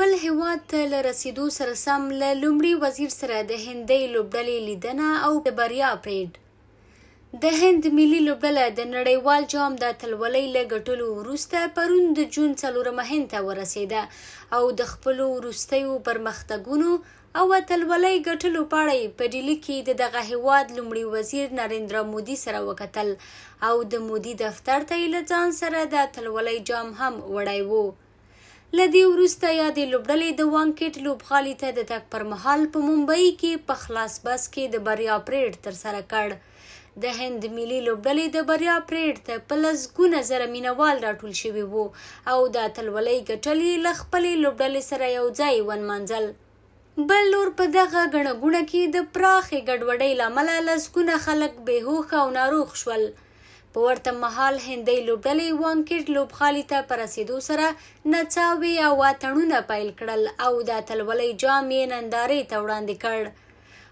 کابل هېواد ته له رسېدو سره سم له لومړي وزیر سره د هندۍ لوبډلې لیدنه او د بریا پرېډ د هند ملي لوبډله د نړیوال جام د اتلولۍ له ګټلو وروسته پرون د جون 4 هند ته ورسېده او د خپلو وروستیو پرمختګونو او اتلولۍ ګټلو په اړه په ډیلي کې د دغه هېواد لومړي وزیر نرېندرا مودي سره وکتل او د مودي دفتر ته یې له ځان سره د اتلولۍ جام هم وړی و. له دې وروسته یا د لوبډلې د وانکټ لوبغالي ته د تګ پر مهال په ممبئی کې په خلاص بس کې د بریا پرېډ ترسره کړ. د هند ملي لوبډلې د بریا پرېډ ته په لسګونه زره مینوال راټول شوي وو او د اتلولۍ ګټلې له خپلې لوبډلې سره یو ځای ونمانځل. بل لور په دغه ګڼه ګوڼه کې د پراخې ګډوډۍ له امله لسګونه خلک بېهوښه او ناروغ شول. په ورته مهال هندۍ لوبډلې وانکټ لوبغالي ته په رسېدو سره نڅاوې او اتڼونه پیل کړل او د اتلولۍ جام یې نندارې ته وړاندې کړ.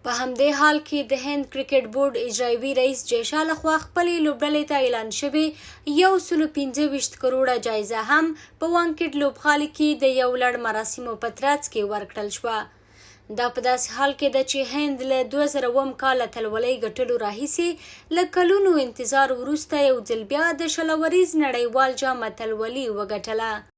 په همدې حال کې د هند کرېکټ بورډ اجرایوي رئیس جشا لخوا خپلې لوبډلې ته اعلان شوې 125 کروړه جایزه هم په وانکټ لوبغالي کې د یو لړ مراسمو په ترڅ کې ورکړل شوه. دا په داسې حال کې ده چې هند له 2000 کال اتلولۍ ګټلو راهیسې له کلونو انتظار وروسته یو ځل بیا د 20 نړیوال جام اتلولي وګټله.